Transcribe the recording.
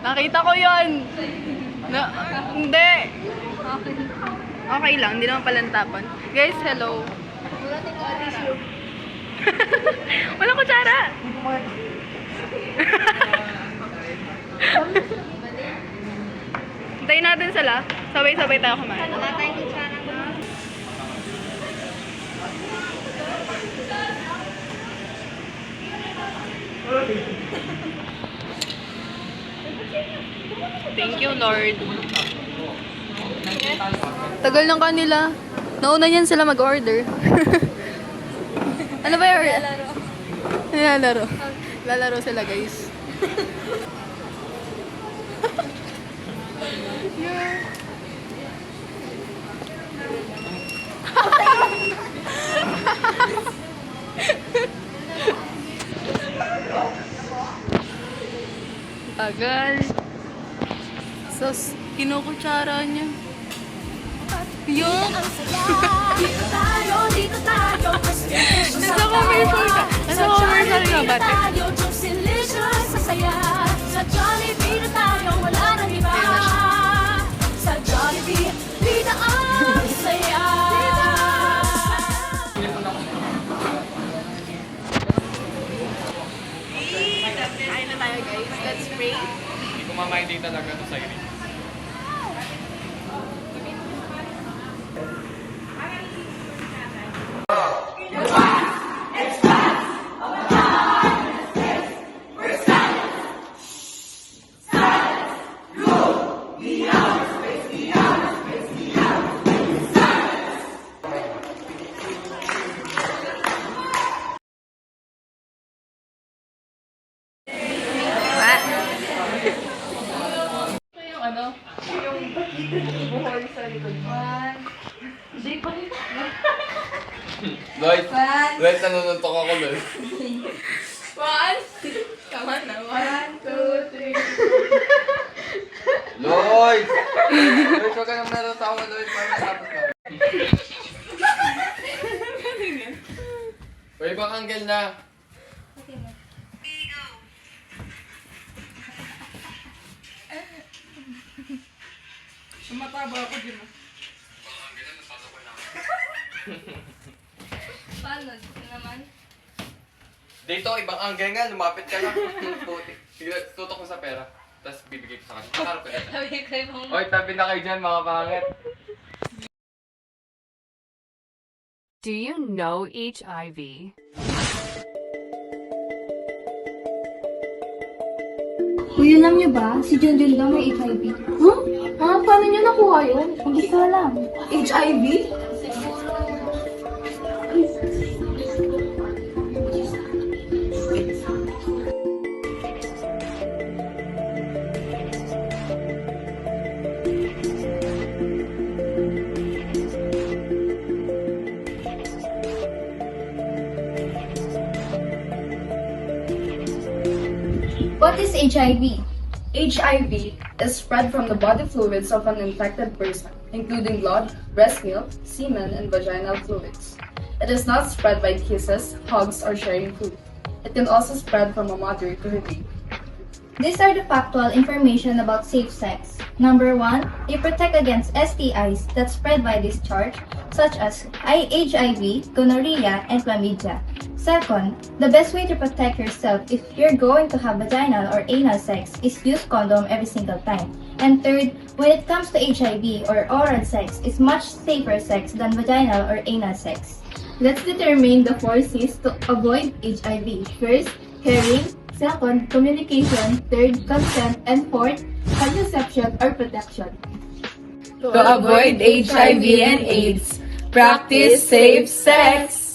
Nakita ko yun. Hindi. Okay lang, hindi naman palantapan. Guys, hello. Walang kutsara. Hintayin natin sila. Sabay-sabay tayo kumain. Wala tayong kutsara na. Thank you, Lord. Tagal ng kanila. Nauna niyan sila mag-order. Ano ba yung Lalaro. Lalaro. Lalaro sila, guys. Yeah. Tagal. Sos, kinukutsara niya. Yung... Nasa commercial ka. Nasa commercial ka, bate. Sa Jollibee na tayo, wala nang iba. Sa Jollibee, vida ang saya. Kain na tayo, guys. Let's pray. Hindi ko mamaindig talaga ito sa irin. Yung ano? Yung buhol sa likod. Hindi pa rin. Lloyd, nanununtok ako, Lloyd. 1, come on na. 1, 2, 3. Lloyd! Lloyd, huwag ka naman natatawa, Lloyd, para matapos ka. May ibang angle na. Sumataba ako din. Paano? Ito naman? Dito, ibang angle nga, lumapit ka lang. Sige, tutok mo sa pera. Tapos bibigay ko sa kanya. Pakarap ka dito. Sabi ko yung Oy, tabi na kayo dyan, mga pangit. Do you know HIV? Uy, alam niyo ba? Si Junjun daw may HIV. Huh? Ha? Paano niyo nakuha yun? Hindi ko alam. HIV? What is HIV? HIV is spread from the body fluids of an infected person, including blood, breast milk, semen, and vaginal fluids. It is not spread by kisses, hugs, or sharing food. It can also spread from a mother to her baby. These are the factual information about safe sex. Number 1, you protect against STIs that spread by discharge, such as HIV, gonorrhea, and chlamydia. Second, the best way to protect yourself if you're going to have vaginal or anal sex is use condom every single time. And third, when it comes to HIV or oral sex, is much safer sex than vaginal or anal sex. Let's determine the 4 C's to avoid HIV. First, caring. Second, communication. Third, consent. And fourth, contraception or protection. To avoid HIV and AIDS, practice safe sex.